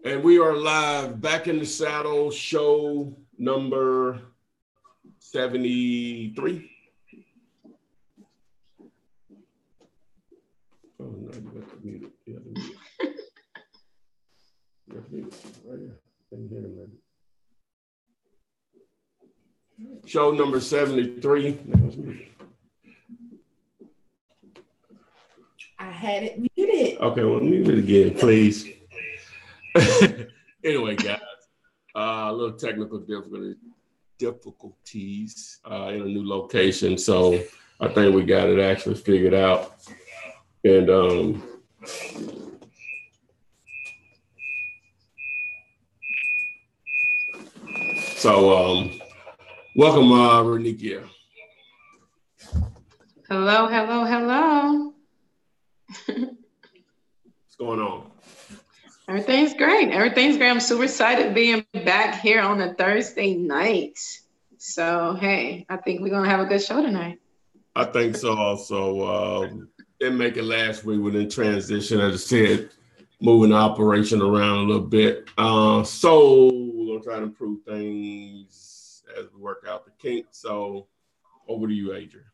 And we are live, back in the saddle, show number 73. Oh no, you got to mute it. You got to mute it. You got to mute it. Right here. Can you hear him? Show number 73. I had it muted. Okay, well, mute it again, please. Anyway, guys, a little technical difficulties in a new location, so I think we got it actually figured out. And welcome, Renikia. Hello, hello, hello. What's going on? Everything's great. Everything's great. I'm super excited being back here on a Thursday night. So, hey, I think we're going to have a good show tonight. I think so also. Didn't make it last week within transition, as I said, moving the operation around a little bit. So we're going to try to improve things as we work out the kinks. So over to you, Adrian.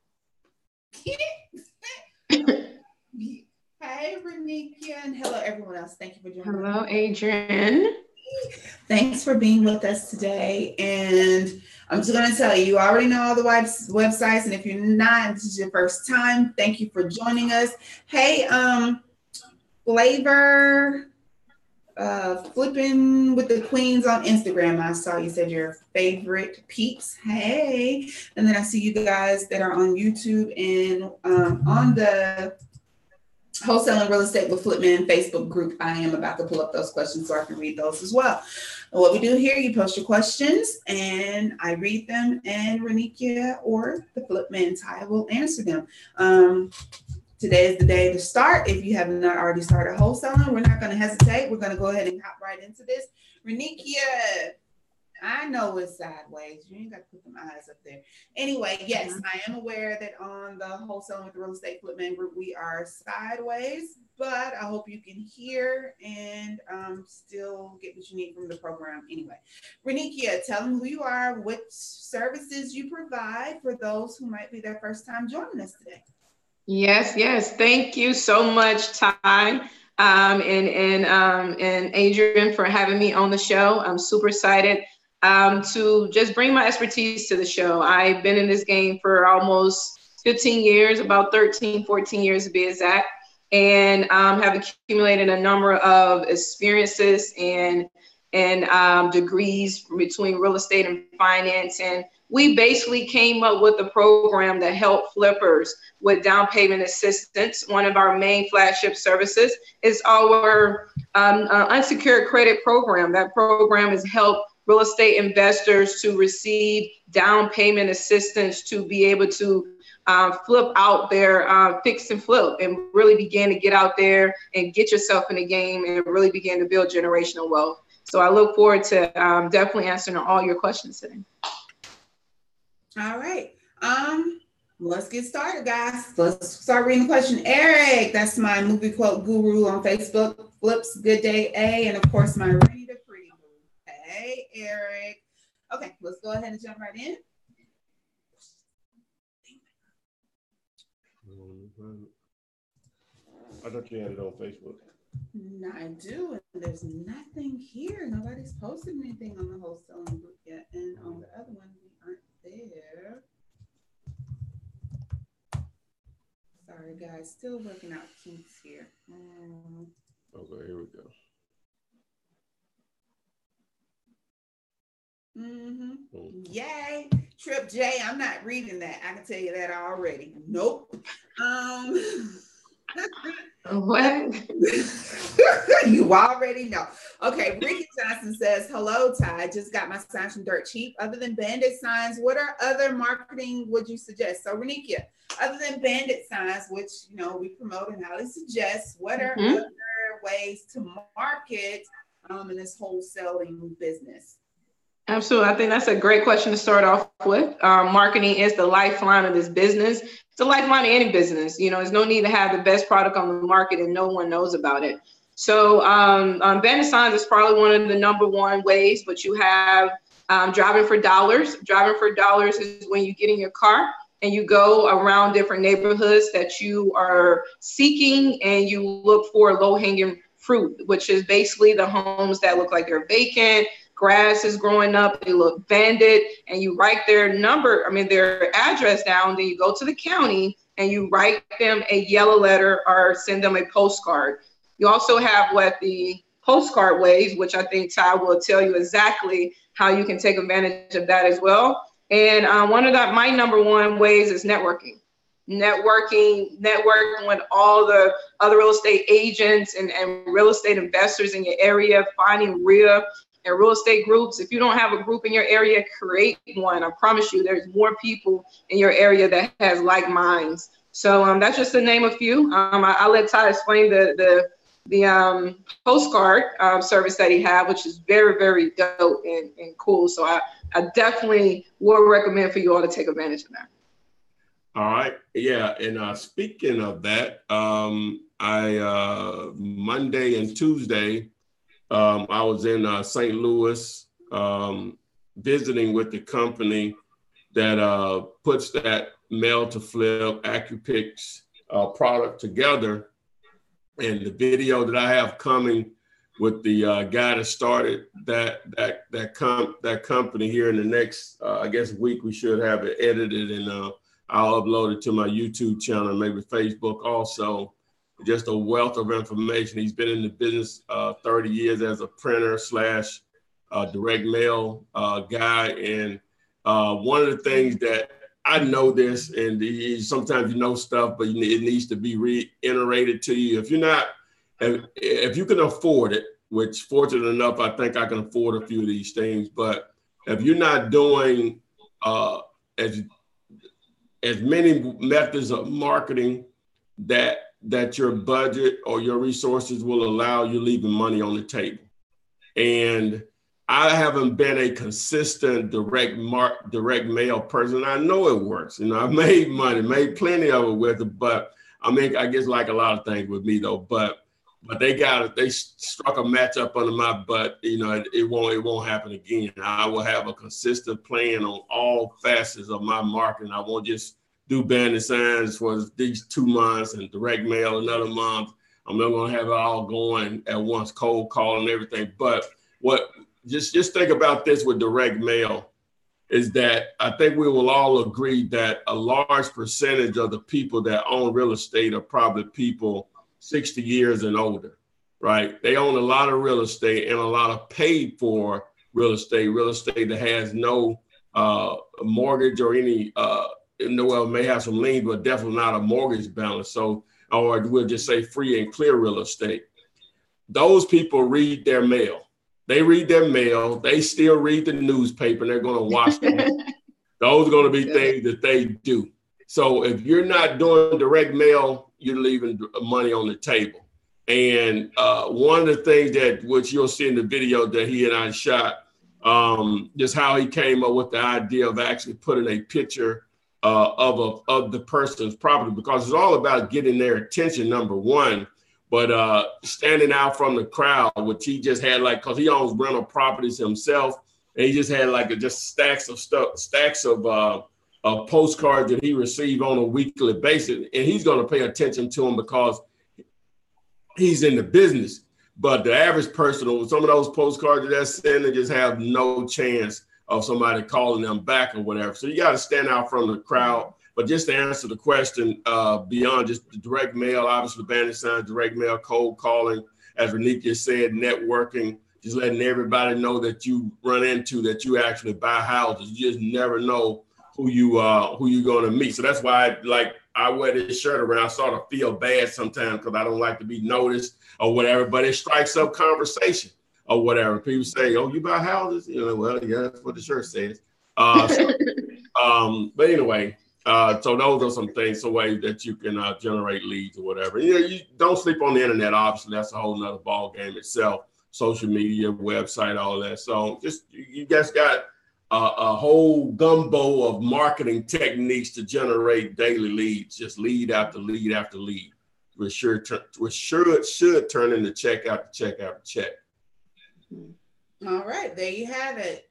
Hey, Renikia, and hello, everyone else. Thank you for joining us. Hello, Adrian. Thanks for being with us today. And I'm just going to tell you, you already know all the websites. And if you're not, this is your first time, thank you for joining us. Hey, Flavor, Flipping with the Queens on Instagram. I saw you said your favorite peeps. Hey. And then I see you guys that are on YouTube and on the Wholesale and Real Estate with Flippinar Facebook group. I am about to pull up those questions so I can read those as well. And what we do here, you post your questions and I read them, and Renikia or the Flipman Ty will answer them. Today is the day to start. If you have not already started wholesaling, we're not going to hesitate. We're going to go ahead and hop right into this. Renikia, I know it's sideways. You ain't got to put them eyes up there. Anyway, yes, I am aware that on the Wholesaling with the Real Estate Flipman group, we are sideways, but I hope you can hear and still get what you need from the program anyway. Renikia, tell them who you are, what services you provide for those who might be their first time joining us today. Yes. Thank you so much, Ty. And Adrian for having me on the show. I'm super excited to just bring my expertise to the show. I've been in this game for almost 15 years, about 13, 14 years to be exact, and have accumulated a number of experiences and degrees between real estate and finance. And we basically came up with a program that helped flippers with down payment assistance. One of our main flagship services is our unsecured credit program. That program has helped real estate investors to receive down payment assistance to be able to flip out their fix and flip and really begin to get out there and get yourself in the game and really begin to build generational wealth. So I look forward to definitely answering all your questions today. All right. Let's get started, guys. Let's start reading the question. Eric, that's my movie quote guru on Facebook. Flips, Good Day A, and of course my Rainy to Pretty Boo. Hey, Eric. Okay, let's go ahead and jump right in. I thought you had it on Facebook. I do, and there's nothing here. Nobody's posted anything on the wholesaling group yet, and on the other one, we aren't there. Sorry, guys, still working out kinks here. Okay, here we go. Yay, Trip J. I'm not reading that. I can tell you that already. Nope. What? You already know. Okay, Ricky Johnson says, hello, Ty. Just got my signs from Dirt Cheap. Other than bandit signs, what are other marketing would you suggest? So, Renikia, other than bandit signs, which, you know, we promote and highly suggest, what are other ways to market in this wholesaling business? Absolutely. I think that's a great question to start off with. Marketing is the lifeline of this business. It's the lifeline of any business. You know, there's no need to have the best product on the market and no one knows about it. So bandit signs is probably one of the number one ways, but you have driving for dollars. Driving for dollars is when you get in your car and you go around different neighborhoods that you are seeking, and you look for low-hanging fruit, which is basically the homes that look like they're vacant, grass is growing up, they look abandoned, and you write their address down. Then you go to the county and you write them a yellow letter or send them a postcard. You also have what the postcard ways, which I think Ty will tell you exactly how you can take advantage of that as well. And one of my number one ways is networking. Networking with all the other real estate agents and real estate investors in your area, finding REIA and real estate groups. If you don't have a group in your area, create one. I promise you there's more people in your area that has like minds. So that's just to name a few. I'll let Ty explain the postcard service that he had, which is very, very dope and cool. So I definitely would recommend for you all to take advantage of that. All right. Yeah. And speaking of that, Monday and Tuesday, I was in St. Louis visiting with the company that puts that mail to flip AccuPix product together. And the video that I have coming with the guy that started that company here in the next, I guess, week, we should have it edited, and I'll upload it to my YouTube channel and maybe Facebook also. Just a wealth of information. He's been in the business 30 years as a printer / direct mail guy. And one of the things that I know this, and sometimes you know stuff, but it needs to be reiterated to you. If you can afford it, which fortunate enough, I think I can afford a few of these things, but if you're not doing as many methods of marketing that your budget or your resources will allow, you're leaving money on the table. And I haven't been a consistent direct mail person. I know it works. I've made money, made plenty of it with it, but I guess like a lot of things with me though, but they struck a match up under my butt. It won't happen again. I will have a consistent plan on all facets of my marketing. I won't just do bandit signs for these 2 months and direct mail another month. I'm not going to have it all going at once, cold call and everything. But just think about this with direct mail is that I think we will all agree that a large percentage of the people that own real estate are probably people 60 years and older, right? They own a lot of real estate and a lot of paid for real estate that has no mortgage or any, may have some liens, but definitely not a mortgage balance. So, or we'll just say free and clear real estate. Those people read their mail. They read their mail. They still read the newspaper, and they're going to watch them. Those are going to be things that they do. So if you're not doing direct mail, you're leaving money on the table. And one of the things which you'll see in the video that he and I shot, just how he came up with the idea of actually putting a picture of the person's property, because it's all about getting their attention, number one. But standing out from the crowd, which he just had because he owns rental properties himself, and he just had just stacks of postcards that he received on a weekly basis, and he's going to pay attention to them because he's in the business. But the average person, some of those postcards that they're sending, just have no chance of somebody calling them back or whatever. So you got to stand out from the crowd. But just to answer the question, beyond just the direct mail, obviously bandit signs, direct mail, cold calling, as Renika said, networking, just letting everybody know that you run into, that you actually buy houses. You just never know who you're going to meet. So that's why I wear this shirt around. I sort of feel bad sometimes because I don't like to be noticed or whatever, but it strikes up conversation or whatever. People say, "Oh, you buy houses?" Well, yeah, that's what the shirt says. But anyway, so those are some things, some ways that you can generate leads or whatever. You don't sleep on the internet. Obviously, that's a whole nother ball game itself. Social media, website, all that. So you guys got a whole gumbo of marketing techniques to generate daily leads, just lead after lead after lead. which should turn into check after check after check. All right, there you have it.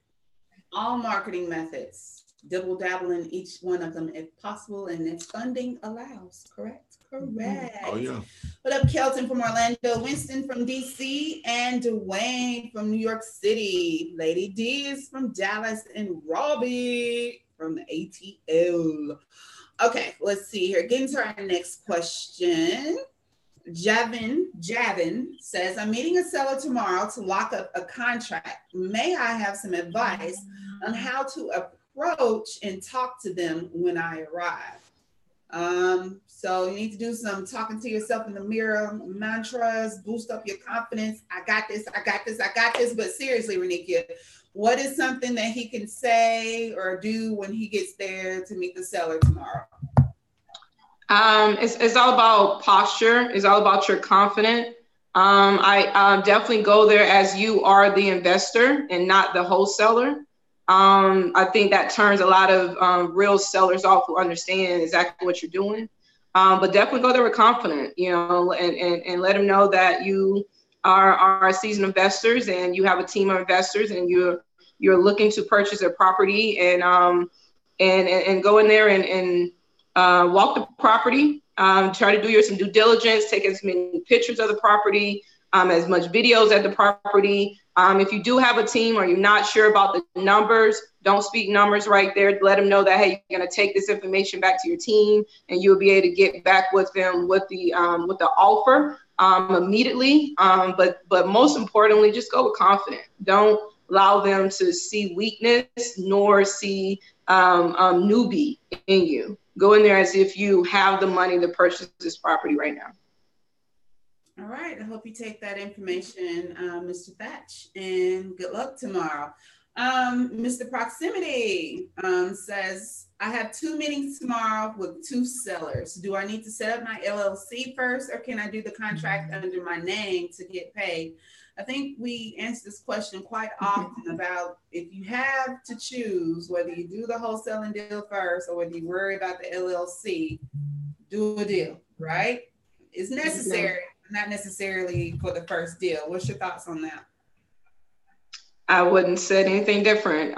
All marketing methods, double dabble in each one of them if possible, and if funding allows. Correct. Oh yeah. What up, Kelton from Orlando, Winston from DC, and Dwayne from New York City. Lady D is from Dallas, and Robbie from the ATL. Okay, let's see here. Getting to our next question. Javin says, I'm meeting a seller tomorrow to lock up a contract. May I have some advice on how to approach and talk to them when I arrive? So you need to do some talking to yourself in the mirror, mantras, boost up your confidence. I got this. But seriously, Renikia, what is something that he can say or do when he gets there to meet the seller tomorrow? It's all about posture. It's all about your confidence. I definitely go there as you are the investor and not the wholesaler. I think that turns a lot of real sellers off who understand exactly what you're doing. But definitely go there with confidence, and let them know that you are seasoned investors and you have a team of investors and you're looking to purchase a property and go in there and walk the property, try to do some due diligence, take as many pictures of the property, as much videos at the property. If you do have a team or you're not sure about the numbers, don't speak numbers right there. Let them know that, hey, you're going to take this information back to your team and you'll be able to get back with them with the offer immediately. But most importantly, just go with confidence. Don't allow them to see weakness nor see newbie in you. Go in there as if you have the money to purchase this property right now. All right. I hope you take that information, Mr. Thatch, and good luck tomorrow. Mr. Proximity says, I have 2 meetings tomorrow with 2 sellers. Do I need to set up my LLC first, or can I do the contract under my name to get paid? I think we answer this question quite often about if you have to choose whether you do the wholesaling deal first or whether you worry about the LLC, do a deal, right? It's necessary, not necessarily for the first deal. What's your thoughts on that? I wouldn't say anything different.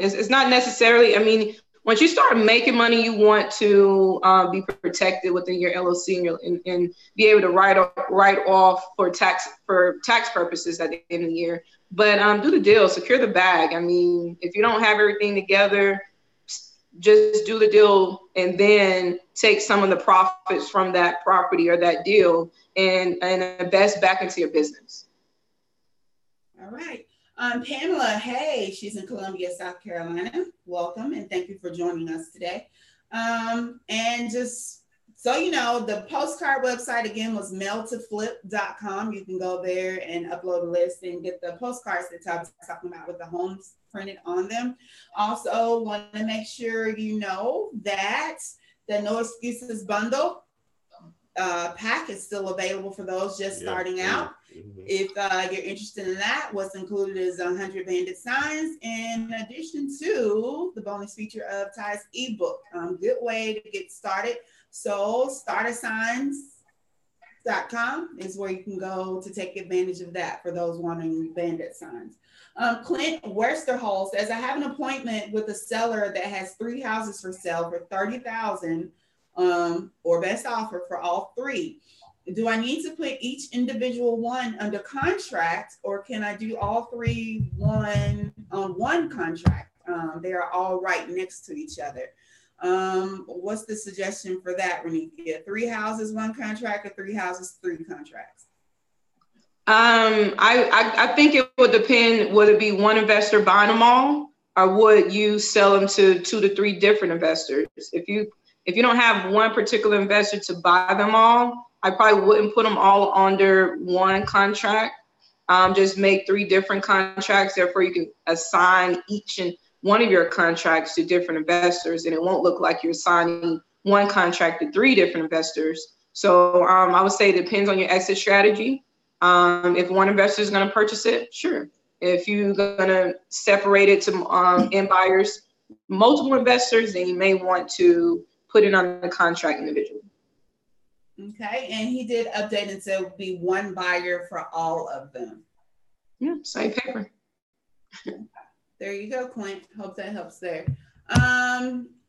It's not necessarily, I mean, once you start making money, you want to be protected within your LLC and be able to write off for tax purposes at the end of the year. But do the deal, secure the bag. I mean, if you don't have everything together, just do the deal and then take some of the profits from that property or that deal and invest back into your business. All right. Pamela, hey, she's in Columbia, South Carolina. Welcome, and thank you for joining us today. And just so you know, the postcard website again was mailtoflip.com. You can go there and upload a list and get the postcards that Todd's talking about with the homes printed on them. Also, want to make sure you know that the No Excuses bundle pack is still available for those just starting out. If you're interested in that, what's included is 100 bandit signs in addition to the bonus feature of Ty's ebook. Good way to get started. So startersigns.com is where you can go to take advantage of that for those wanting bandit signs. Clint Westerhall says, I have an appointment with a seller that has 3 houses for sale for $30,000 or best offer for all 3. Do I need to put each individual one under contract, or can I do all 3 on one contract? They are all right next to each other. What's the suggestion for that, Renika? 3 houses, 1 contract, or 3 houses, 3 contracts? I think it would depend. Would it be one investor buying them all, or would you sell them to 2 to 3 different investors? If you don't have one particular investor to buy them all, I probably wouldn't put them all under one contract. Just make 3 different contracts. Therefore, you can assign each and one of your contracts to different investors, and it won't look like you're assigning one contract to 3 different investors. So I would say it depends on your exit strategy. If one investor is going to purchase it, sure. If you're going to separate it to end buyers, multiple investors, then you may want to put it on the contract individually. Okay, and he did update and said it would be one buyer for all of them. Yeah, same paper. There you go, Clint. Hope that helps there.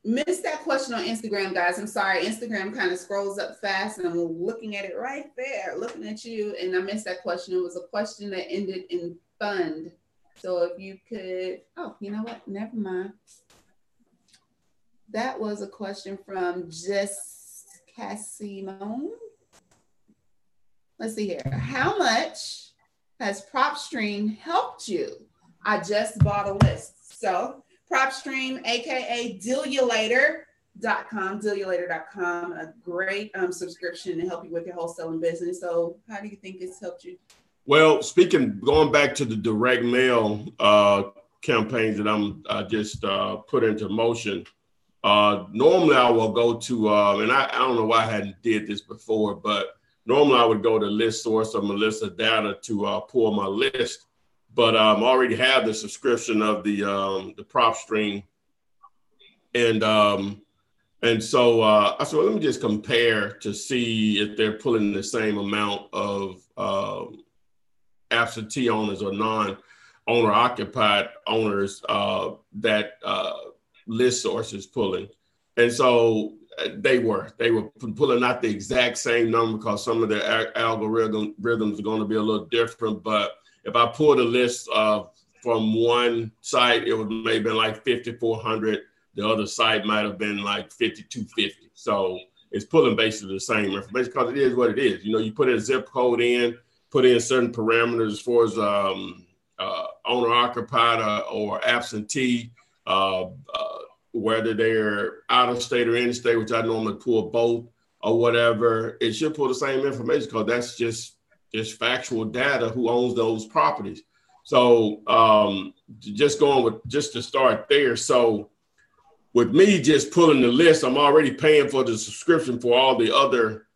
Missed that question on Instagram, guys. I'm sorry. Instagram kind of scrolls up fast and I'm looking at it right there, looking at you. And I missed that question. It was a question that ended in fund. So if you could, oh, you know what? Never mind. That was a question from Jess Cassimone. Let's see here. How much has PropStream helped you? I just bought a list. So PropStream, aka Dealulator.com, a great subscription to help you with your wholesaling business. So how do you think it's helped you? Well, going back to the direct mail campaigns that I just put into motion, normally I will go to, and I don't know why I hadn't did this before, but normally I would go to list source or Melissa data to pull my list. But I already have the subscription of the PropStream, and so I said, well, let me just compare to see if they're pulling the same amount of absentee owners or non-owner occupied owners that list source is pulling, and so they were pulling not the exact same number because some of their algorithms are going to be a little different, but if I pulled a list from one site, it would maybe been like 5,400. The other site might have been like 5,250. So it's pulling basically the same information because it is what it is. You know, you put a zip code in, put in certain parameters as far as owner occupied or absentee, whether they're out of state or in state, which I normally pull both or whatever. It should pull the same information because that's just factual data who owns those properties. So just to start there. So with me just pulling the list, I'm already paying for the subscription for all the other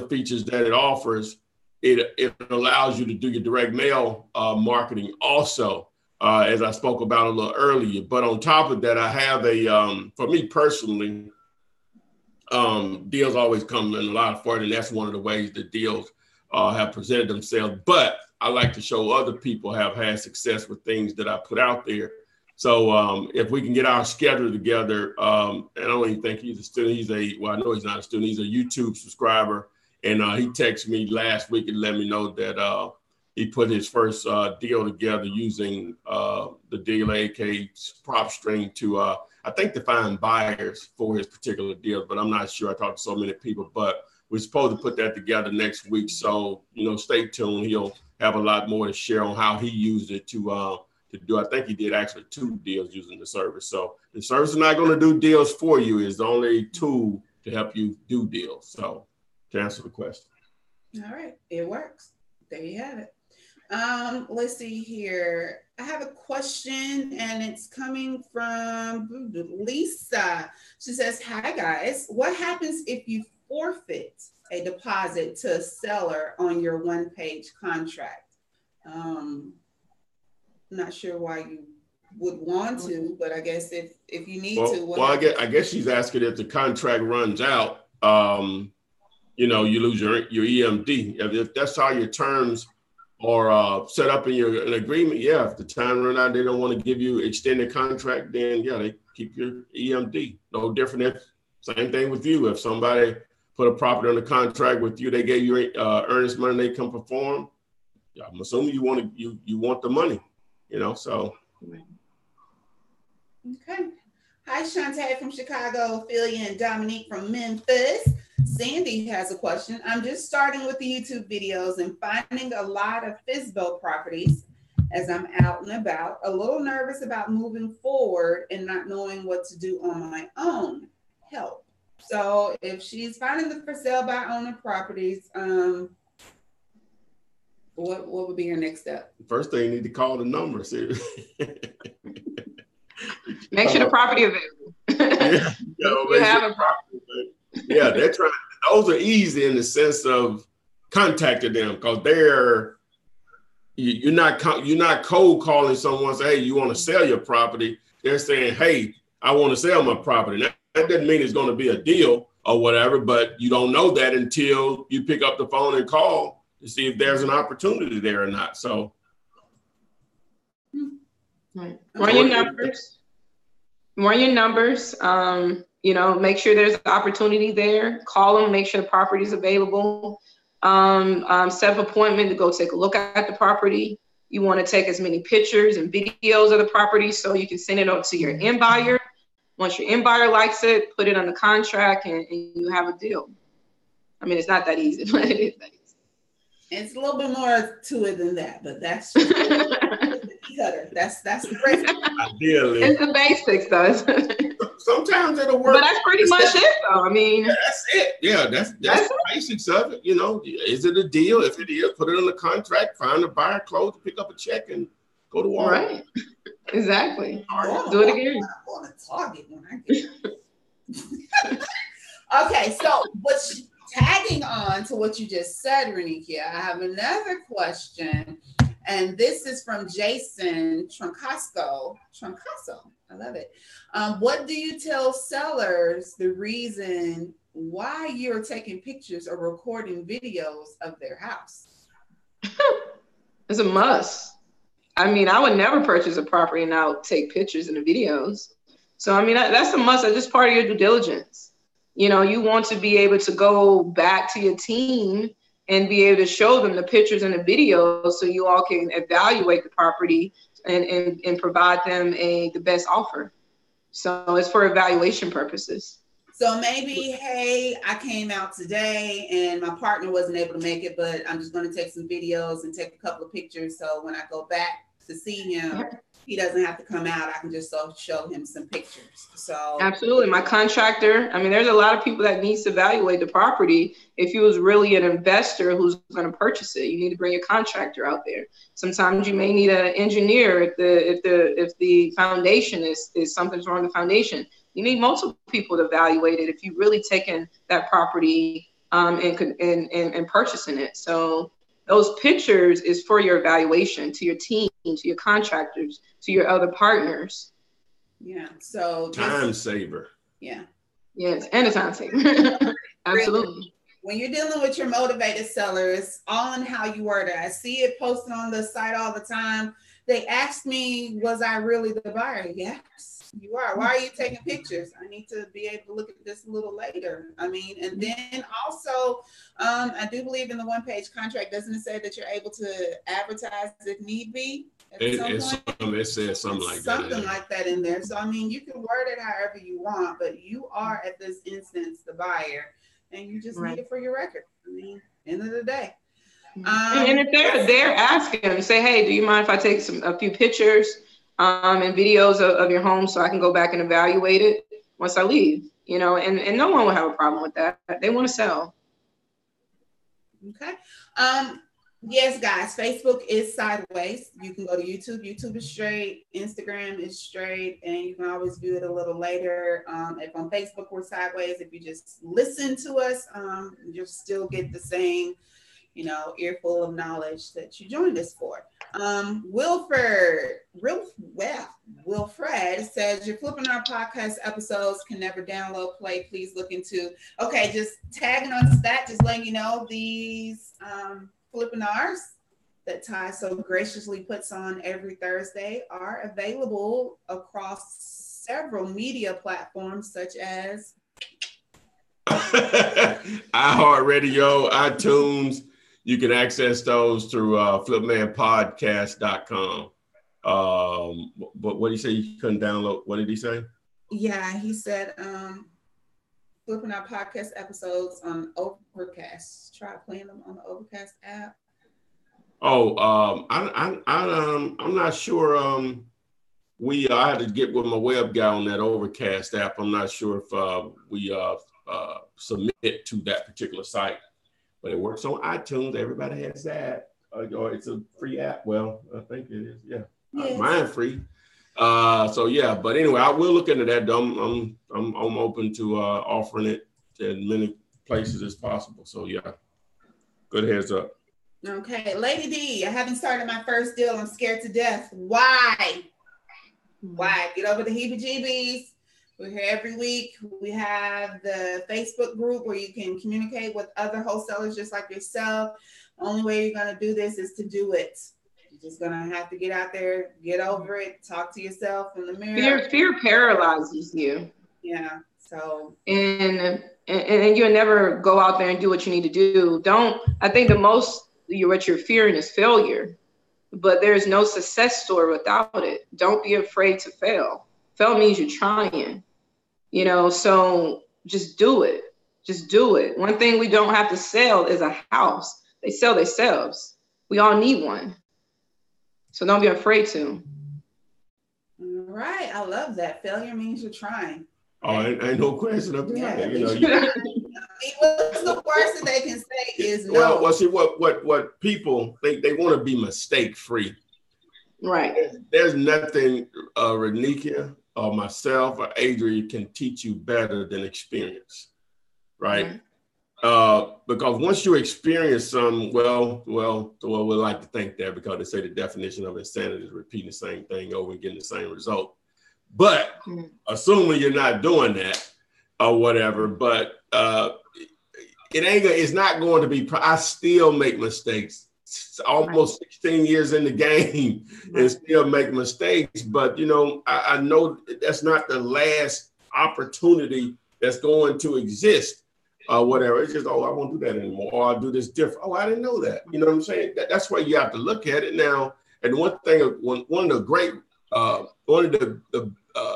features that it offers. It allows you to do your direct mail marketing also, as I spoke about a little earlier. But on top of that, I have for me personally, deals always come in a lot of fun, and that's one of the ways that deals have presented themselves. But I like to show other people have had success with things that I put out there. So if we can get our schedule together, and I don't even think he's a student. I know he's not a student. He's a YouTube subscriber. And he texted me last week and let me know that he put his first deal together using the deal AK PropStream to, I think, to find buyers for his particular deal. But I'm not sure. I talked to so many people, but we're supposed to put that together next week. So, stay tuned. He'll have a lot more to share on how he used it to do. I think he did actually 2 deals using the service. So the service is not going to do deals for you. It's the only tool to help you do deals. So to answer the question. All right. It works. There you have it. Let's see here. I have a question and it's coming from Lisa. She says, hi guys. What happens if you forfeit a deposit to a seller on your one-page contract? I'm not sure why you would want to, but I guess if you need to. I guess she's asking if the contract runs out, you lose your EMD. If that's how your terms are set up in an agreement, if the time run out, they don't want to give you extended contract, then they keep your EMD. No different. Same thing with you. If somebody put a property on the contract with you, they gave you earnest money, they come perform. I'm assuming you want the money. So. Okay. Hi, Shantae from Chicago, Ophelia and Dominique from Memphis. Sandy has a question. I'm just starting with the YouTube videos and finding a lot of FSBO properties as I'm out and about. A little nervous about moving forward and not knowing what to do on my own. Help. So if she's finding the for sale by owner properties, what would be your next step? First thing, you need to call the number. Make sure the property available. You have a property. Yeah, they're trying. Those are easy in the sense of contacting them because you're not cold calling someone say, hey, you want to sell your property. They're saying, hey, I want to sell my property. That doesn't mean it's going to be a deal or whatever, but you don't know that until you pick up the phone and call to see if there's an opportunity there or not. So run your numbers. Run your numbers. You know, make sure there's an opportunity there. Call them, make sure the property is available. Set up an appointment to go take a look at the property. You want to take as many pictures and videos of the property so you can send it out to your end buyer. Once your end buyer likes it, put it on the contract and you have a deal. I mean, it's not that easy, but it is that easy. It's a little bit more to it than that, but that's just that's the basics. Ideally, it's the basics, though. Sometimes it'll work. But that's pretty much it, though. I mean, that's it. Yeah, that's the basics of it. You know, is it a deal? If it is, put it on the contract, find a buyer, close, pick up a check, and go to Walmart. Right. Exactly. Do it again. I'm on a target when I get Okay, so tagging on to what you just said, Renikia, I have another question, and this is from Jason Troncaso. I love it. What do you tell sellers the reason why you're taking pictures or recording videos of their house? It's a must. I mean, I would never purchase a property and not take pictures and the videos. So, I mean, that's a must. That's just part of your due diligence. You know, you want to be able to go back to your team and be able to show them the pictures and the videos so you all can evaluate the property and provide them the best offer. So it's for evaluation purposes. So maybe, hey, I came out today and my partner wasn't able to make it, but I'm just going to take some videos and take a couple of pictures. So when I go back to see him, he doesn't have to come out. I can just show him some pictures. So absolutely. My contractor, I mean, there's a lot of people that needs to evaluate the property. If you was really an investor who's going to purchase it, you need to bring a contractor out there. Sometimes you may need an engineer if the foundation is something's wrong with the foundation. You need multiple people to evaluate it if you really taken that property and purchasing it. So those pictures is for your evaluation to your team, to your contractors, to your other partners. Yeah. So time saver. Yeah. Yes, and a time saver. Absolutely. When you're dealing with your motivated sellers, all in how you word it. I see it posted on the site all the time. They asked me, was I really the buyer? Yes, you are. Why are you taking pictures? I need to be able to look at this a little later. I mean, and then also, I do believe in the one-page contract. Doesn't it say that you're able to advertise if need be? It says something like that. Something like that in there. So, I mean, you can word it however you want, but you are, at this instance, the buyer, and you just need it for your record. I mean, end of the day. And if they're asking, say, hey, do you mind if I take a few pictures and videos of your home so I can go back and evaluate it once I leave? You know, and no one will have a problem with that. They want to sell. Okay. Yes, guys, Facebook is sideways. You can go to YouTube. YouTube is straight. Instagram is straight. And you can always view it a little later. If on Facebook we're sideways, if you just listen to us, you'll still get the same, you know, earful of knowledge that you joined us for. Wilfred says your Flippinar podcast episodes can never download, play. Please look into. Okay, just tagging on to that, just letting you know these Flippinars that Ty so graciously puts on every Thursday are available across several media platforms such as iHeartRadio, iTunes. You can access those through flipmanpodcast.com. But what did he say? You couldn't download? What did he say? Yeah, he said flipping our podcast episodes on Overcast. Try playing them on the Overcast app. Oh, I'm not sure. I had to get with my web guy on that Overcast app. I'm not sure if we submit to that particular site, but it works on iTunes. Everybody has that. Or it's a free app. Well, I think it is. Yeah, yes. Mine free. So yeah, but anyway, I will look into that. I'm open to offering it to as many places as possible. So yeah, good heads up. Okay, Lady D, I haven't started my first deal. I'm scared to death. Why? Get over the heebie-jeebies. We're here every week. We have the Facebook group where you can communicate with other wholesalers just like yourself. The only way you're going to do this is to do it. You're just going to have to get out there, get over it, talk to yourself in the mirror. Fear paralyzes you. Yeah. So. And you'll never go out there and do what you need to do. I think what you're fearing is failure, but there's no success story without it. Don't be afraid to fail. Fail means you're trying, so just do it. Just do it. One thing we don't have to sell is a house. They sell themselves. We all need one. So don't be afraid to. All right. I love that. Failure means you're trying. Oh, ain't no question about it. What's the worst that they can say is no. Well, see, what people think, they want to be mistake free. Right. There's nothing Renika or myself or Adrian can teach you better than experience, right? Because once you experience some, we like to think that, because they say the definition of insanity is repeating the same thing over and getting the same result. But assuming you're not doing that or whatever, but it's not going to be, I still make mistakes. It's almost 16 years in the game and still make mistakes. But, I know that's not the last opportunity that's going to exist or whatever. It's just, I won't do that anymore. Or I'll do this different. Oh, I didn't know that. You know what I'm saying? That's why you have to look at it now. And one of the great, one of the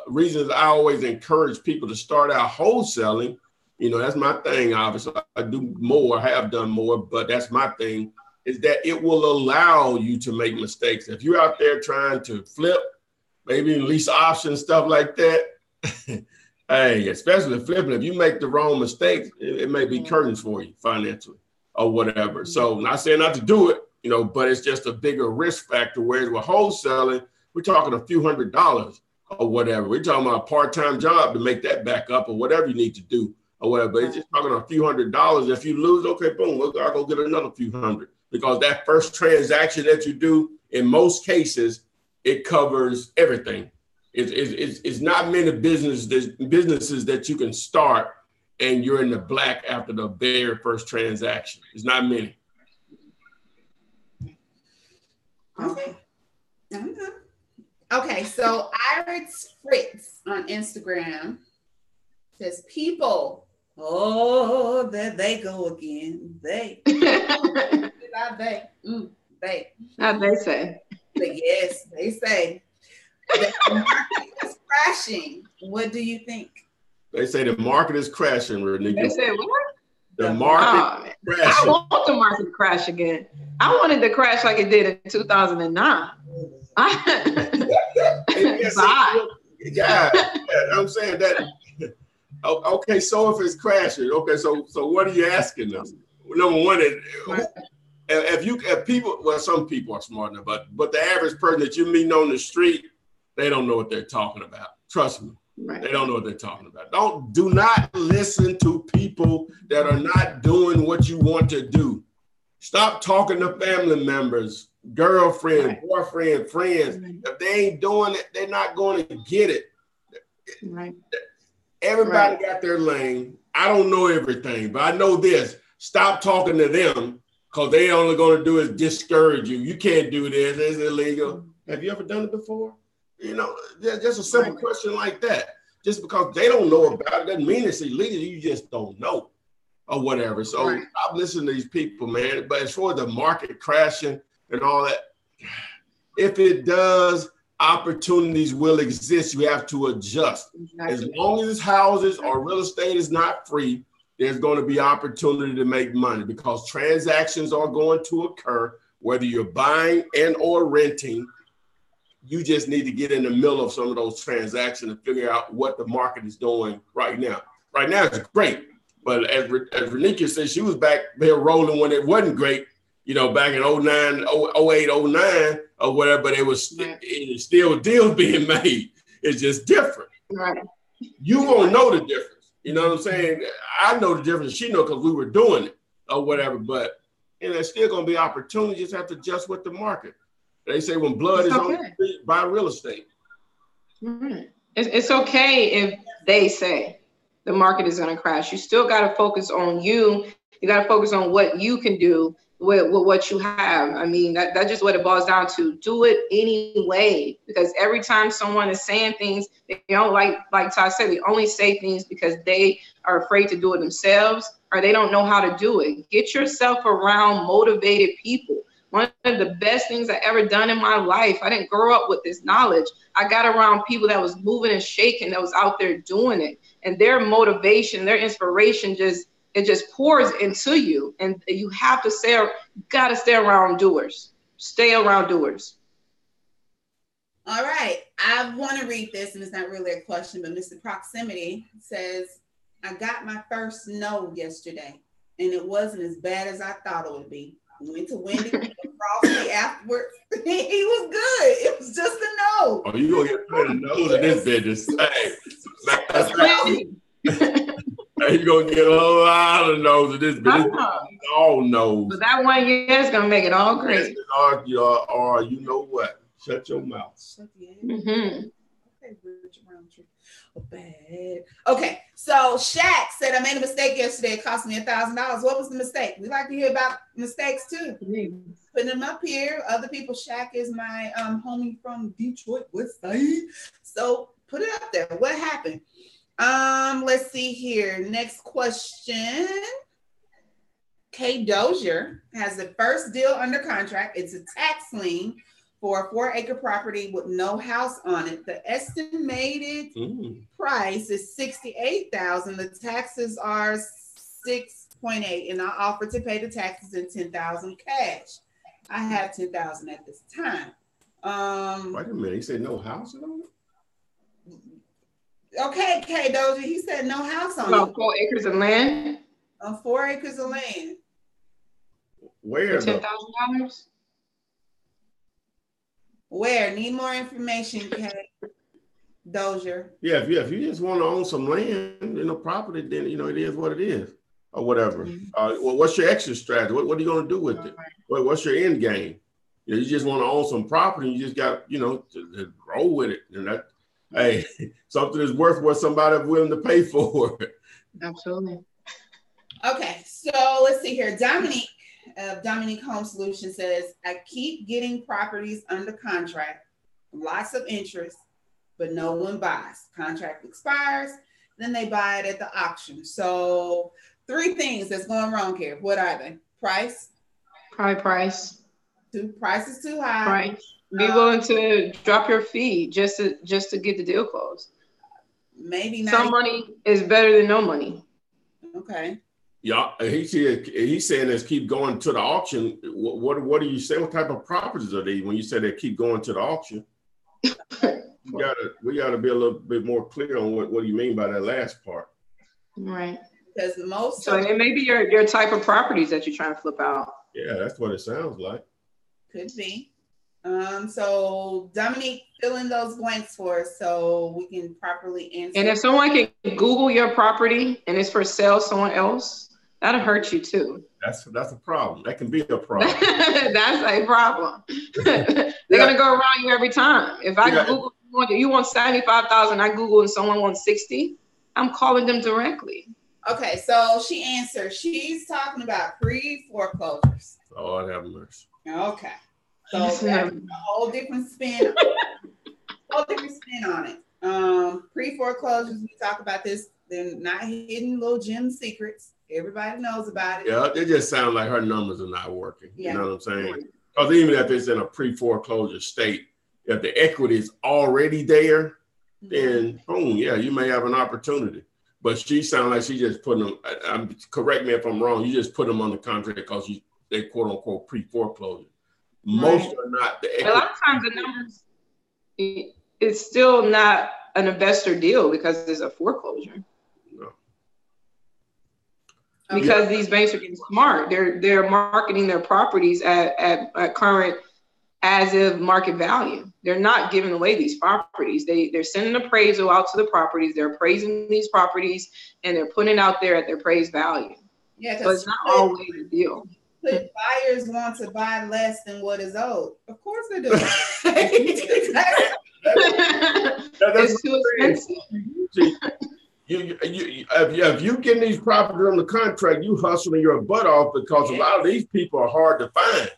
reasons I always encourage people to start out wholesaling, that's my thing. Obviously, I do more, I have done more, but that's my thing, is that it will allow you to make mistakes. If you're out there trying to flip, maybe lease options, stuff like that, hey, especially flipping, if you make the wrong mistakes, it may be curtains for you financially or whatever. So not saying not to do it, but it's just a bigger risk factor. Whereas with wholesaling, we're talking a few $100s or whatever. We're talking about a part-time job to make that back up or whatever you need to do or whatever. But it's just talking a few $100s. If you lose, okay, boom, I'll go get another few $100. Because that first transaction that you do, in most cases, it covers everything. It's not many businesses that you can start and you're in the black after the very first transaction. It's not many. Okay, so Iris Fritz on Instagram says, people, there they go again. They. They say. But yes, they say that the market is crashing. What do you think? They say the market is crashing, Renika. They say what? The market crashing. I want the market to crash again. I wanted to crash like it did in 2009. Yeah, I'm saying that. Okay, so if it's crashing, okay, so what are you asking us? Number one, if people, well, some people are smart enough, but the average person that you meet on the street, they don't know what they're talking about. Trust me, they don't know what they're talking about. Do not listen to people that are not doing what you want to do. Stop talking to family members, girlfriend, boyfriend, friends. If they ain't doing it, they're not going to get it. Right. Everybody got their lane. I don't know everything, but I know this. Stop talking to them, because they only going to do is discourage you. You can't do this. It's illegal. Have you ever done it before? Just a simple question like that. Just because they don't know about it doesn't mean it's illegal. You just don't know or whatever. So stop listening to these people, man. But as far as the market crashing and all that, if it does, opportunities will exist. You have to adjust. Exactly. As long as houses or real estate is not free, there's going to be opportunity to make money, because transactions are going to occur, whether you're buying and or renting. You just need to get in the middle of some of those transactions and figure out what the market is doing right now. Right now, it's great. But as Renika said, she was back there rolling when it wasn't great, back in 09, 08, 09 or whatever, but it was still deals being made. It's just different. Right. You won't know the difference. You know what I'm saying? I know the difference. She know, because we were doing it or whatever, but there's still going to be opportunities. You just have to adjust with the market. They say when blood is on the street, buy real estate. Right. It's okay if they say the market is going to crash. You still got to focus on you. You got to focus on what you can do with what you have. I mean, that's just what it boils down to. Do it anyway, because every time someone is saying things, they don't like Todd said, they only say things because they are afraid to do it themselves, or they don't know how to do it. Get yourself around motivated people. One of the best things I ever done in my life, I didn't grow up with this knowledge. I got around people that was moving and shaking, that was out there doing it. And their motivation, their inspiration it just pours into you. And you have to gotta stay around doers. Stay around doers. All right. I want to read this, and it's not really a question, but Mr. Proximity says, I got my first no yesterday, and it wasn't as bad as I thought it would be. Went to Wendy Frosty afterwards. He was good. It was just a no. Oh, you gonna get plenty of no's in this business. Hey, you gonna get a lot of no's in this business. All no's. But that one is gonna make it all great. Or you know what? Shut your mouth. Mm-hmm. Bad. Okay, so Shaq said I made a mistake yesterday. It cost me $1,000. What was the mistake? We like to hear about mistakes too. Putting them up here. Other people. Shaq is my homie from Detroit, West Side. So put it up there. What happened? Let's see here. Next question. Kay Dozier has the first deal under contract. It's a tax lien for a 4-acre property with no house on it. The estimated price is $68,000. The taxes are $6.8, and I offer to pay the taxes in $10,000 cash. I have $10,000 at this time. Wait a minute, he said no house on it? Okay, K Dozier, he said no house on About it. 4 acres of land? 4 acres of land. Where? $10,000? Where? Need more information, K Dozier. Yeah, if you just want to own some land, property, then it is what it is, or whatever. Well, what's your exit strategy? What are you going to do with it? What's your end game? You just want to own some property, and you just got to roll with it, and that. Hey, something is worth what somebody is willing to pay for. Absolutely. Okay, so let's see here. Dominique Home Solutions says, I keep getting properties under contract, lots of interest, but no one buys. Contract expires, then they buy it at the auction. So 3 things that's going wrong here. What are they? Price? Probably price. Price is too high. Price. Be willing to drop your fee just to get the deal closed. Maybe not. Some money is better than no money. Okay. Yeah, he's saying this keep going to the auction. What do you say? What type of properties are they when you say they keep going to the auction? we gotta be a little bit more clear on what do you mean by that last part. Right. Because it may be your type of properties that you're trying to flip out. Yeah, that's what it sounds like. Could be. So Dominique, fill in those blanks for us so we can properly answer. And if someone can Google your property and it's for sale somewhere else, that'll hurt you too. That's a problem. That can be a problem. That's a problem. They're gonna go around you every time. If I Google you want 75,000, I Google and someone wants 60, I'm calling them directly. Okay, so she answered. She's talking about pre-foreclosures. Oh, I have mercy. Okay. So that's a whole different spin. On it. Pre-foreclosures, we talk about this. They're not hidden little gem secrets. Everybody knows about it. Yeah, it just sounds like her numbers are not working. Yeah. You know what I'm saying? Because even if it's in a pre-foreclosure state, if the equity is already there, then boom, yeah, you may have an opportunity. But she sounds like she just put them, correct me if I'm wrong, you just put them on the contract because they quote unquote pre-foreclosure. Most are not the equity. A lot of times the numbers, it's still not an investor deal because it's a foreclosure. No. Because these banks are getting smart. They're marketing their properties at current as if market value. They're not giving away these properties. They're sending an appraisal out to the properties. They're appraising these properties and they're putting it out there at their appraised value. Yeah, so it's not always a deal. Buyers want to buy less than what is owed. Of course they do. That's it's too expensive. See, if you getting these properties on the contract, you hustling your butt off because a lot of these people are hard to find.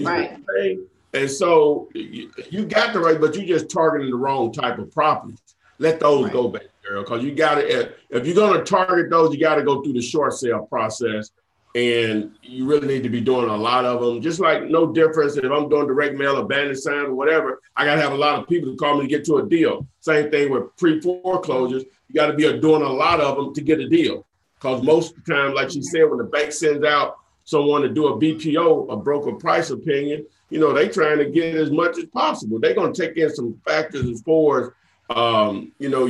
Right. And so you got the right, but you just targeting the wrong type of properties. Let those go back, girl, because you got to. If you're going to target those, you got to go through the short sale process, and you really need to be doing a lot of them. Just like no difference if I'm doing direct mail or bandit signs or whatever, I got to have a lot of people to call me to get to a deal. Same thing with pre-foreclosures. You got to be doing a lot of them to get a deal, because most of the time, like she said, when the bank sends out someone to do a BPO, a broker price opinion, you know, they trying to get as much as possible. They're going to take in some factors as far as you know,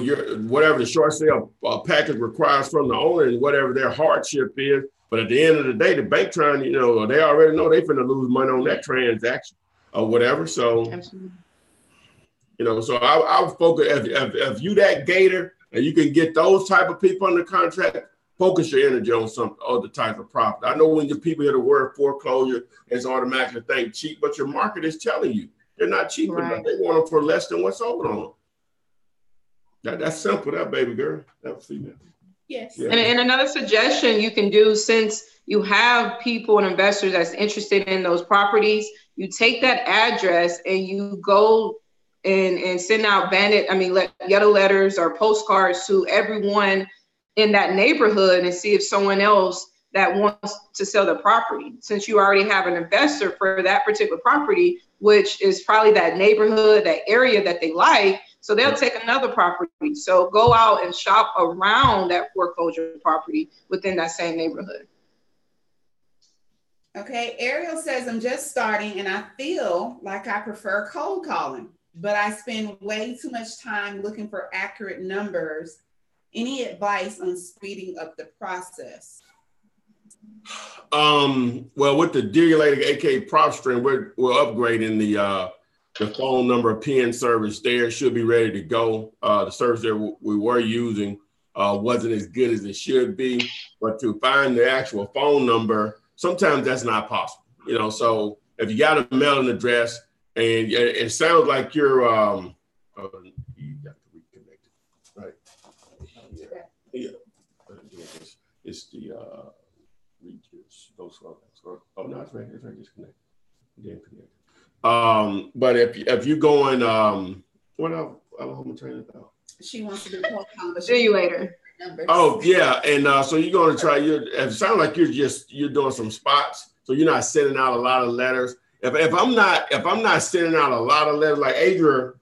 whatever the short sale package requires from the owner and whatever their hardship is. But at the end of the day, the bank trying, you know, they already know they're going to lose money on that transaction or whatever. So, absolutely. You know, so I would focus, if you that gator and you can get those type of people under contract, focus your energy on some other type of property. I know when your people hear the word foreclosure, it's automatically think cheap, but your market is telling you they're not cheap enough. They want them for less than what's sold on them. That's simple, that baby girl. That female. Yes. Yeah. And another suggestion you can do, since you have people and investors that's interested in those properties, you take that address and you go and send out yellow letters or postcards to everyone in that neighborhood and see if someone else that wants to sell the property. Since you already have an investor for that particular property, which is probably that neighborhood, that area that they like, so they'll take another property. So go out and shop around that foreclosure property within that same neighborhood. Okay, Ariel says, I'm just starting and I feel like I prefer cold calling, but I spend way too much time looking for accurate numbers. Any advice on speeding up the process? Well, with the deregulated aka PropStream, we're upgrading the phone number PN service there. Should be ready to go. The service that we were using wasn't as good as it should be, but to find the actual phone number, sometimes that's not possible. You know, so if you got a mailing address and it sounds like you're you got to reconnect it, right? Yeah. It's the Regis. Oh no, it's right. It's right. Disconnect. Didn't connect. But if you going, what else? I'm trying to know. She wants to do cold calling, but See you later. Numbers. Oh yeah, and so you're going to try. It sounds like you're doing some spots, so you're not sending out a lot of letters. If I'm not sending out a lot of letters, like Adria,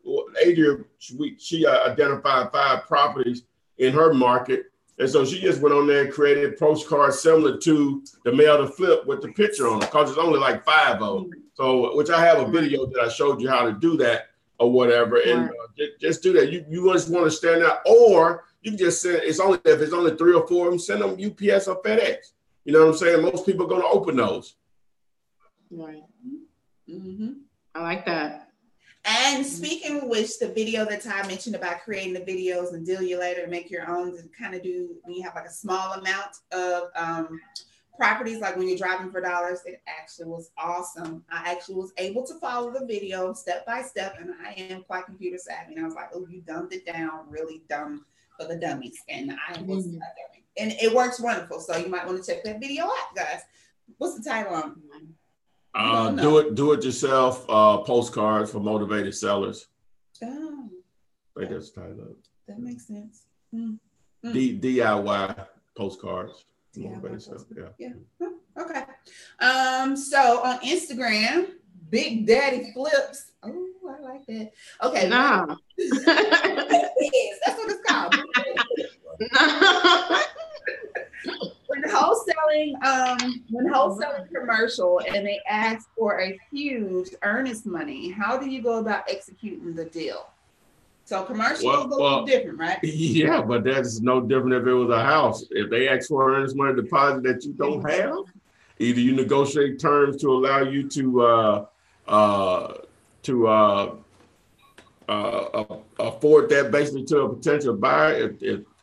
she identified 5 properties in her market, and so she just went on there and created postcards similar to the mail to flip with the picture on it, because it's only like 5 of them. So, which I have a video that I showed you how to do that or whatever, and just do that. You just want to stand out, or you can just send. If it's only 3 or 4 of them, send them UPS or FedEx. You know what I'm saying? Most people are going to open those. Right. Mm-hmm. I like that. And speaking of which, the video that Ty mentioned about creating the videos and deal you later and make your own, and kind of do when you have like a small amount of properties, like when you're driving for dollars, it actually was awesome. I actually was able to follow the video step by step, and I am quite computer savvy. And I was like, oh, you dumbed it down really dumb for the dummies. And I was and it works wonderful. So you might want to check that video out, guys. What's the title on? Do it yourself postcards for motivated sellers. Oh, I think that's the title. That makes sense. DIY postcards. Yeah. Okay. So on Instagram, Big Daddy Flips. Oh, I like that. Okay. No. That's what it's called. When wholesaling commercial and they ask for a huge earnest money, how do you go about executing the deal? So commercial is a little different, right? Yeah, but that's no different if it was a house. If they ask for an earnest money deposit that you don't have, either you negotiate terms to allow you to afford that basically to a potential buyer.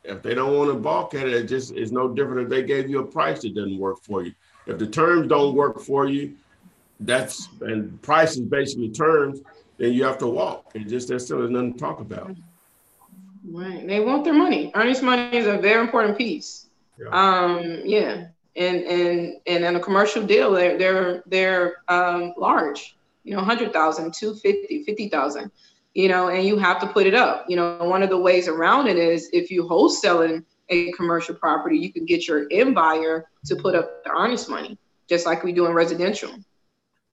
If they don't want to balk at it, it's no different if they gave you a price that doesn't work for you. If the terms don't work for you, and price is basically terms, then you have to walk. There's nothing to talk about. Right. They want their money. Earnest money is a very important piece. Yeah. And in a commercial deal, they're large, 100,000, 250, 50,000, and you have to put it up. One of the ways around it is if you wholesaling a commercial property, you can get your end buyer to put up the earnest money, just like we do in residential.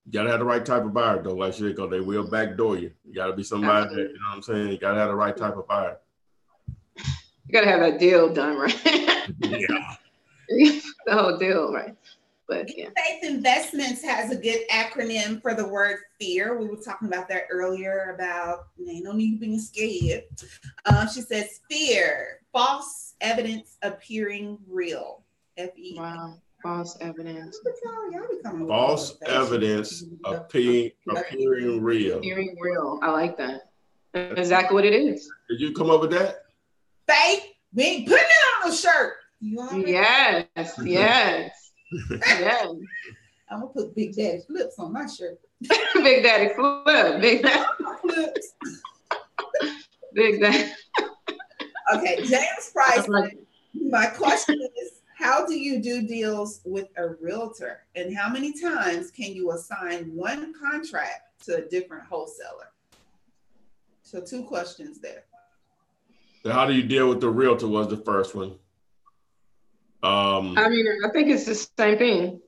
You gotta have the right type of buyer though, like she go, they will backdoor you. You gotta be somebody that, you know what I'm saying? You gotta have the right type of buyer. You gotta have that deal done, right? Yeah. The whole deal, right? But yeah. Faith Investments has a good acronym for the word fear. We were talking about that earlier about ain't no need being scared. She says fear, false evidence appearing real. F-E. Wow. False evidence. False evidence appearing real. Appearing real. I like that. That's exactly what it is. Did you come up with that? Faith, we ain't putting it on a shirt. Yes. Yeah. I'm gonna put Big Daddy Flips on my shirt. Big Daddy Flip. Big Daddy Flips. Big Daddy. Okay, James Price. My question is, how do you do deals with a realtor, and how many times can you assign one contract to a different wholesaler? So 2 questions there. So how do you deal with the realtor was the first one. I think it's the same thing.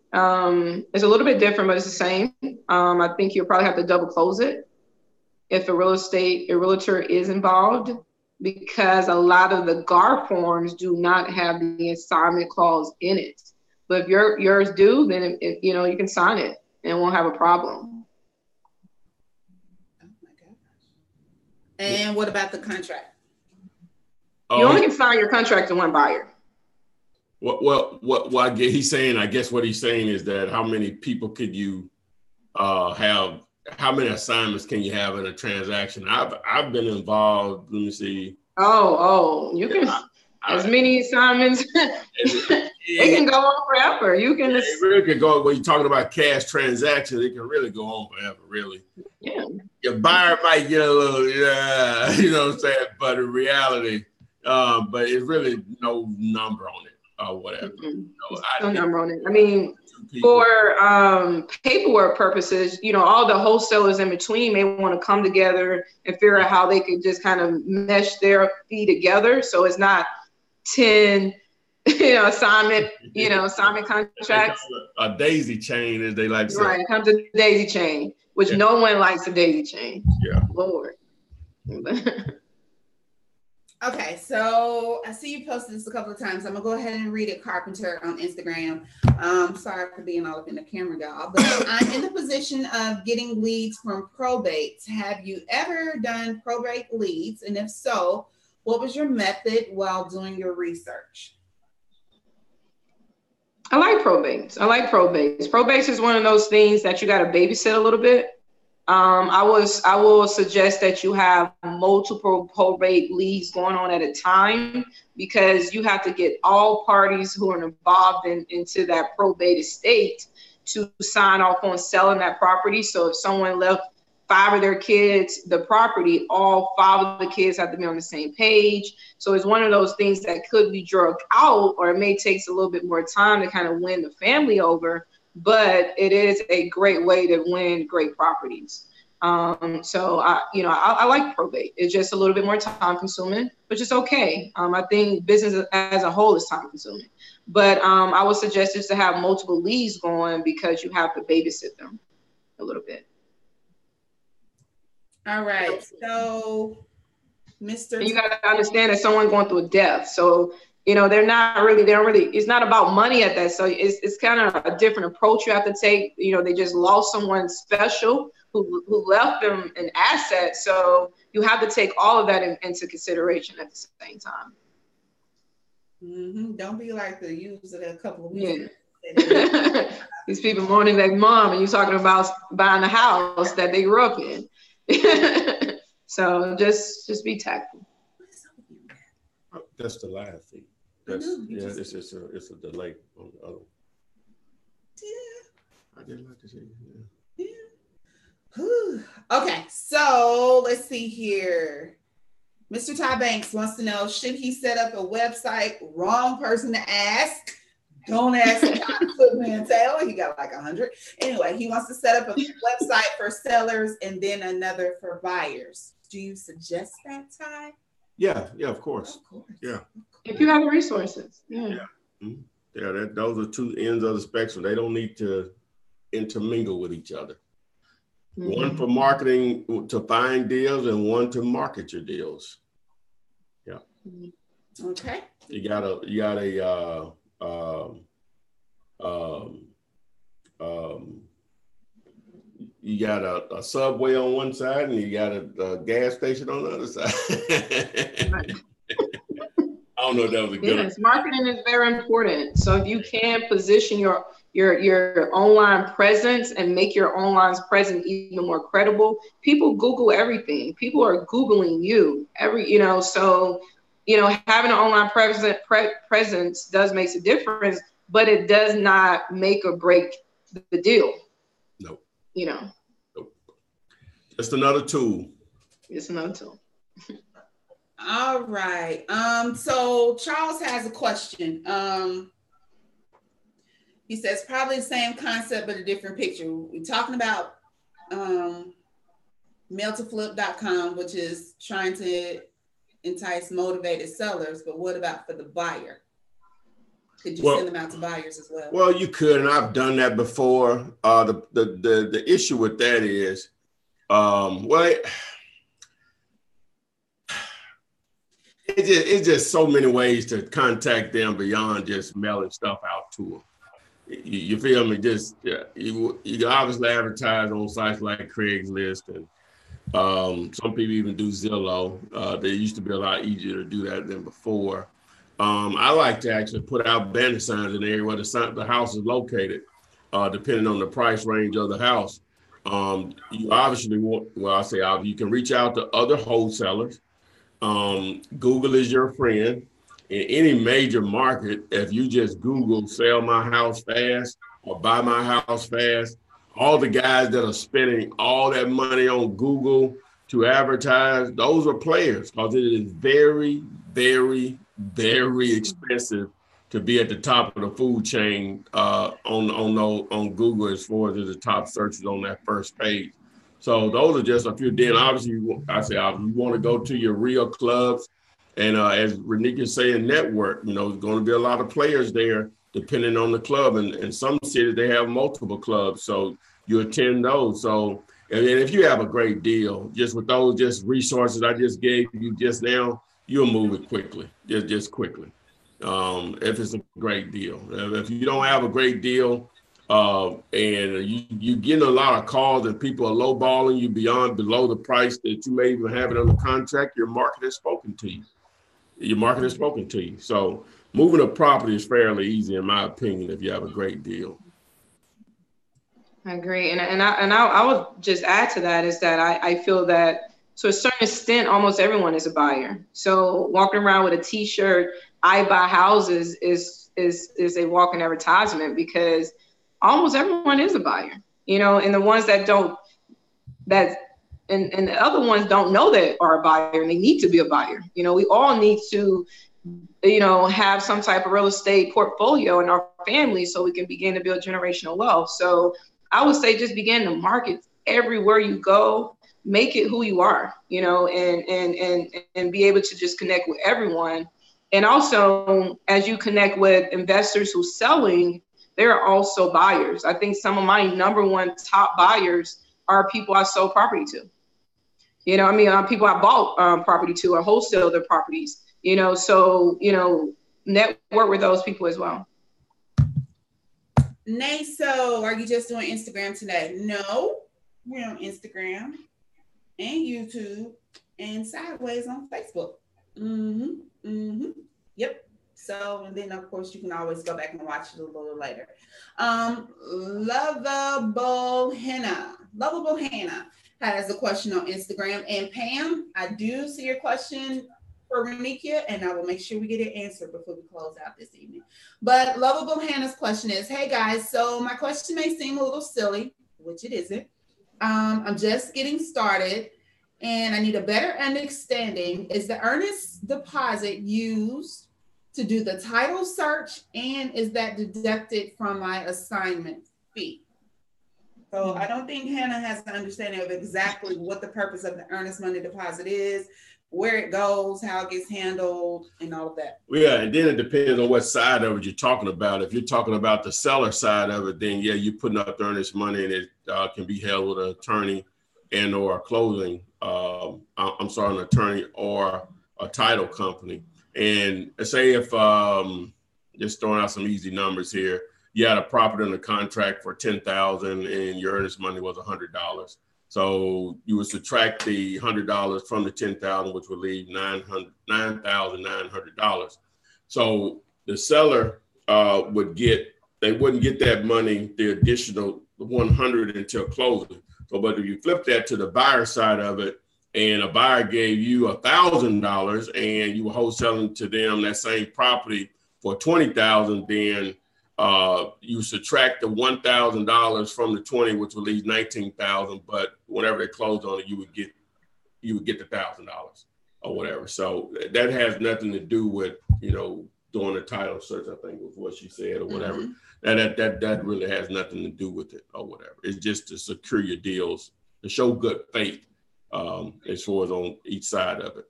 It's a little bit different, but it's the same. I think you'll probably have to double close it if a realtor is involved, because a lot of the GAR forms do not have the assignment clause in it. But if yours do, then you can sign it and won't have a problem. Oh my gosh. And what about the contract? You only can sign your contract to one buyer. What he's saying, I guess what he's saying is that how many people could you have? How many assignments can you have in a transaction? I've been involved. Let me see. You can as many assignments. It can go on forever. You can. It really can go. When you're talking about cash transactions, it can really go on forever. Really. Yeah. Your buyer might get a little, you know what I'm saying, but in reality, but it's really no number on it. Or whatever. No number on it. I mean, for paperwork purposes, all the wholesalers in between may want to come together and figure out how they could just kind of mesh their fee together. So it's not 10, assignment contracts. A daisy chain, as they like to say. Right, it comes to daisy chain, which no one likes a daisy chain. Yeah. Lord. Okay, so I see you posted this a couple of times. I'm gonna go ahead and read it, Carpenter, on Instagram. Sorry for being all up in the camera, y'all. But I'm in the position of getting leads from probates. Have you ever done probate leads? And if so, what was your method while doing your research? I like probates. Probates is one of those things that you got to babysit a little bit. I will suggest that you have multiple probate leads going on at a time, because you have to get all parties who are involved into that probate estate to sign off on selling that property. So if someone left 5 of their kids the property, all 5 of the kids have to be on the same page. So it's one of those things that could be dragged out, or it may take a little bit more time to kind of win the family over. But it is a great way to win great properties. So I like probate. It's just a little bit more time consuming, which is okay. I think business as a whole is time consuming, but I would suggest just to have multiple leads going, because you have to babysit them a little bit. All right. So, Mr. And you got to understand that someone going through a death. So, they don't really, it's not about money at that. So it's kind of a different approach you have to take. They just lost someone special who left them an asset. So you have to take all of that into consideration at the same time. Mm-hmm. Don't be like the user a couple of weeks. Yeah. These people mourning their mom, and you're talking about buying a house that they grew up in. So just be tactful. That's the last thing. It's a delay on the other one. Yeah. I did like to see it. Yeah. Okay, so let's see here. Mr. Ty Banks wants to know, should he set up a website? Wrong person to ask. Don't ask Ty Flippinar Taylor. He got like 100. Anyway, he wants to set up a website for sellers and then another for buyers. Do you suggest that, Ty? Yeah, of course. Yeah. If you have the resources. Yeah. Yeah, those are two ends of the spectrum. They don't need to intermingle with each other. One for marketing to find deals and one to market your deals. Yeah. Okay. You got a Subway on one side and you got a gas station on the other side. I don't know if that was a good. Yes, marketing is very important. So if you can position your online presence and make your online presence even more credible, people Google everything. People are Googling you so having an online presence does make a difference, but it does not make or break the deal. Nope. Nope. Just another tool. It's another tool. All right. So Charles has a question. He says probably the same concept, but a different picture. We're talking about mail-to-flip.com, which is trying to entice motivated sellers, but what about for the buyer? Could you send them out to buyers as well? Well, you could, and I've done that before. The issue with that is, it's just so many ways to contact them beyond just mailing stuff out to them. You feel me? You can obviously advertise on sites like Craigslist, and some people even do Zillow. They used to be a lot easier to do that than before. I like to actually put out banner signs in the area where the house is located, depending on the price range of the house. You obviously you can reach out to other wholesalers. Google is your friend. In any major market, if you just Google sell my house fast or buy my house fast, all the guys that are spending all that money on Google to advertise, those are players, because it is very, very, very expensive to be at the top of the food chain on Google as far as the top searches on that first page. So those are just a few. Then obviously, you want to go to your real clubs. And as Renika is saying, network, there's going to be a lot of players there depending on the club. And in some cities, they have multiple clubs. So you attend those. So, and if you have a great deal, just with those just resources I just gave you just now, you'll move it quickly, just quickly, if it's a great deal. If you don't have a great deal and you're getting a lot of calls and people are lowballing you below the price that you may even have it under contract, your market has spoken to you. So moving a property is fairly easy, in my opinion, if you have a great deal. I agree. And I would just add to that is that I feel that to a certain extent, almost everyone is a buyer. So walking around with a T-shirt, I buy houses is a walking advertisement, because almost everyone is a buyer, and the ones that don't, and the other ones don't know that are a buyer and they need to be a buyer. We all need to, have some type of real estate portfolio in our family so we can begin to build generational wealth. So I would say just begin to market everywhere you go, make it who you are, and be able to just connect with everyone. And also, as you connect with investors who's selling, they're also buyers. I think some of my number one top buyers are people I sold property to. People I bought property to or wholesale their properties, so, network with those people as well. Nay, so are you just doing Instagram today? No, we're on Instagram and YouTube and sideways on Facebook. Yep. So, and then of course you can always go back and watch it a little later. Lovable Hannah has a question on Instagram. And Pam, I do see your question for Renika, and I will make sure we get it answered before we close out this evening. But Lovable Hannah's question is, hey guys, so my question may seem a little silly, which it isn't. I'm just getting started And I need a better understanding. Is the earnest deposit used to do the title search, and is that deducted from my assignment fee? So I don't think Hannah has an understanding of exactly what the purpose of the earnest money deposit is, where it goes, how it gets handled, and all of that. Yeah, and then it depends on what side of it you're talking about. If you're talking about the seller side of it, then yeah, you're putting up the earnest money, and it can be held with an attorney and or a closing. I'm sorry, an attorney or a title company. And say if just throwing out some easy numbers here, you had a property under contract for $10,000 and your earnest money was $100. So you would subtract the $100 from the $10,000, which would leave $9,900. So the seller wouldn't get that money, the additional 100 until closing. So, but if you flip that to the buyer side of it, and a buyer gave you $1,000 and you were wholesaling to them that same property for $20,000, then you subtract the $1,000 from the 20, which will leave $19,000. But whenever they closed on it, you would get the $1,000 or whatever. So that has nothing to do with, doing a title search, I think was what she said, or whatever. That really has nothing to do with it or whatever. It's just to secure your deals, to show good faith as far as on each side of it.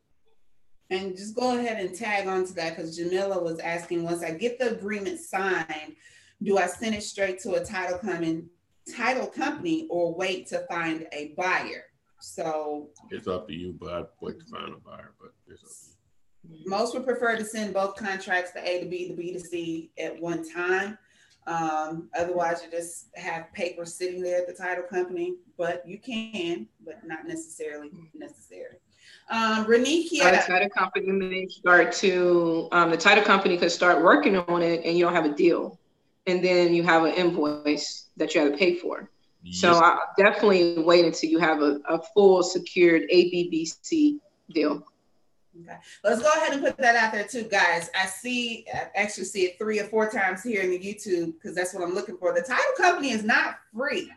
And just go ahead and tag on to that, because Jamila was asking, once I get the agreement signed, do I send it straight to a title company or wait to find a buyer? So it's up to you, but I'd wait to find a buyer, but it's up to you. Most would prefer to send both contracts, the A to B, the B to C at one time. Otherwise, you just have paper sitting there at the title company, but you can, but not necessarily necessary. Renikia. The title company may start to, the title company could start working on it and you don't have a deal. And then you have an invoice that you have to pay for. Yes. So I definitely wait until you have a full secured ABBC deal. Okay, let's go ahead and put that out there too, guys. I actually see it 3 or 4 times here in the YouTube, because that's what I'm looking for. The title company is not free.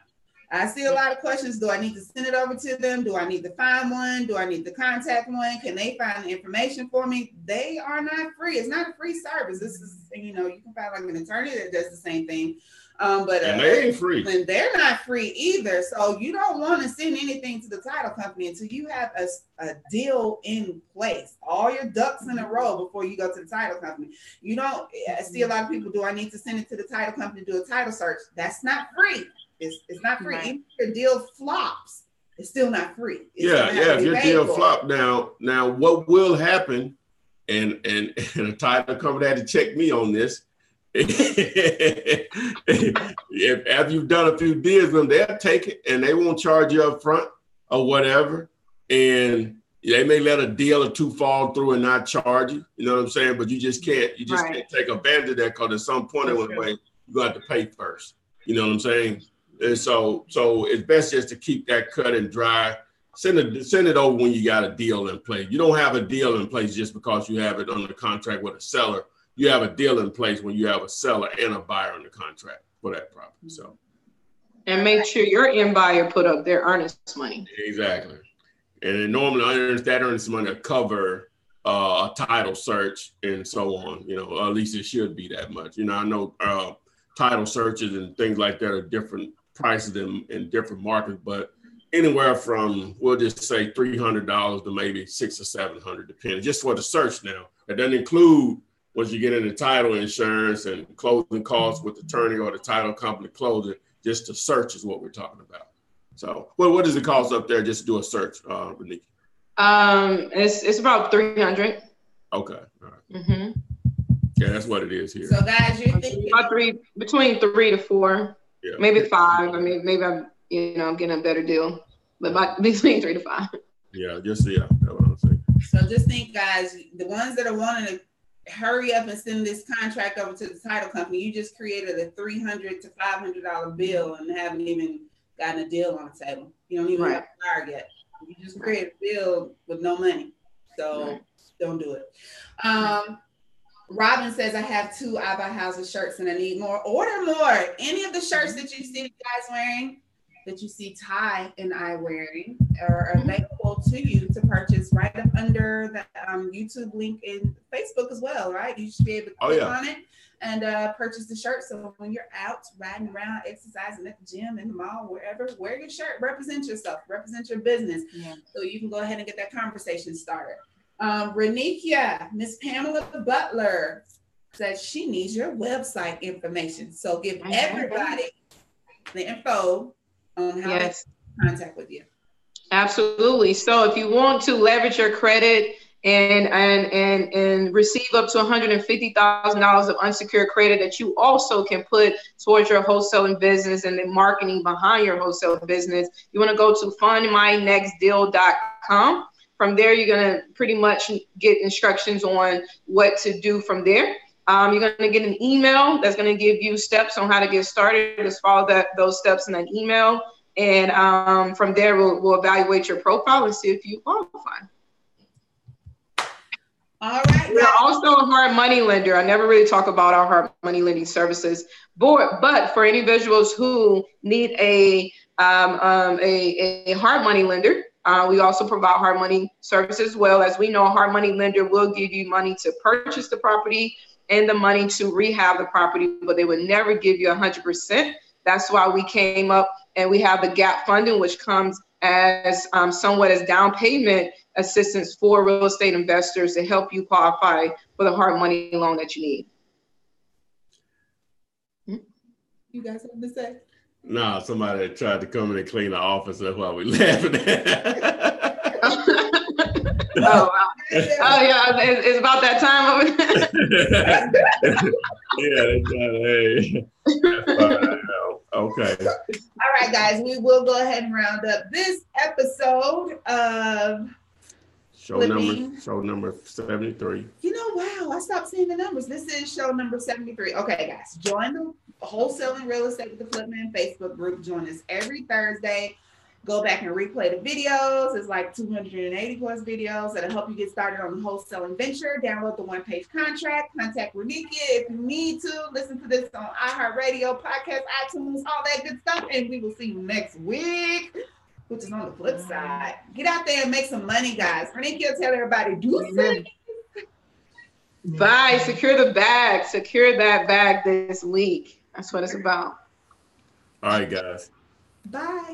I see a lot of questions. Do I need to send it over to them? Do I need to find one? Do I need to contact one? Can they find the information for me? They are not free. It's not a free service. This is, you can find like an attorney that does the same thing. But and they ain't free. And they're not free either. So you don't want to send anything to the title company until you have a deal in place, all your ducks in a row before you go to the title company. I see a lot of people, do I need to send it to the title company to do a title search? That's not free. It's not free. Right. Even if your deal flops, it's still not free. If your deal flopped, now what will happen, and a title company had to check me on this. If after you've done a few deals with them, they'll take it and they won't charge you up front or whatever. And they may let a deal or two fall through and not charge you. You know what I'm saying? But you just can't can't take advantage of that, because at some point you're going to have to pay first. You know what I'm saying? And so it's best just to keep that cut and dry. Send it over when you got a deal in place. You don't have a deal in place just because you have it under contract with a seller. You have a deal in place when you have a seller and a buyer on the contract for that property. So, and make sure your end buyer put up their earnest money. Exactly. And then normally that earnest money will cover a title search and so on. At least it should be that much. I know title searches and things like that are different prices in different markets, but anywhere from, we'll just say $300 to maybe $600 or $700, depending, just for the search now. It doesn't include once you get into title insurance and closing costs with the attorney or the title company closing. Just the search is what we're talking about. So, what does it cost up there just to do a search, Renika? It's about $300. Okay, all right. Mm-hmm. Yeah, that's what it is here. So, guys, you're thinking between 3 to 4, maybe 5. I mean, maybe I'm getting a better deal, but between 3 to 5. Yeah, that's what I'm saying. So, just think, guys, the ones that are wanting to hurry up and send this contract over to the title company, you just created a $300 to $500 bill and haven't even gotten a deal on the table. You don't even have a buyer yet. You just created a bill with no money. So don't do it. Robin says, I have 2 I Buy Houses shirts and I need more. Order more. Any of the shirts that you see guys wearing, that you see Ty and I wearing, are available to you. share the YouTube link in Facebook as well, right? You should be able to click on it and purchase the shirt. So when you're out riding around, exercising at the gym, in the mall, wherever, wear your shirt, represent yourself, represent your business. So you can go ahead and get that conversation started. Renikia, Miss Pamela Butler says she needs your website information. So give everybody the info on how to contact with you. Absolutely. So if you want to leverage your credit and receive up to $150,000 of unsecured credit that you also can put towards your wholesaling business and the marketing behind your wholesale business, you want to go to fundmynextdeal.com. From there, you're going to pretty much get instructions on what to do from there. You're going to get an email that's going to give you steps on how to get started. Just follow those steps in an email. And from there, we'll evaluate your profile and see if you qualify. All right. We're also a hard money lender. I never really talk about our hard money lending services, but for individuals who need a hard money lender, we also provide hard money services as well. As we know, a hard money lender will give you money to purchase the property and the money to rehab the property, but they would never give you 100%. That's why we came up and we have the gap funding, which comes as somewhat as down payment assistance for real estate investors to help you qualify for the hard money loan that you need. You guys have to say? Nah, somebody tried to come in and clean the office. That's why we laughing at. Oh, wow. Oh, yeah, it's about that time over there. Yeah, that's okay. All right, guys, we will go ahead and round up this episode of show number 73. You know, wow, I stopped seeing the numbers. This is show number 73. Okay, guys, join the Wholesaling Real Estate with the Flippinar Facebook group. Join us every Thursday. Go back and replay the videos. It's like 280 plus videos that'll help you get started on the wholesaling venture. Download the one-page contract. Contact Renikia if you need to. Listen to this on iHeartRadio, podcast, iTunes, all that good stuff. And we will see you next week, which is on the flip side. Get out there and make some money, guys. Renikia, tell everybody, do something. Bye. Secure the bag. Secure that bag this week. That's what it's about. All right, guys. Bye.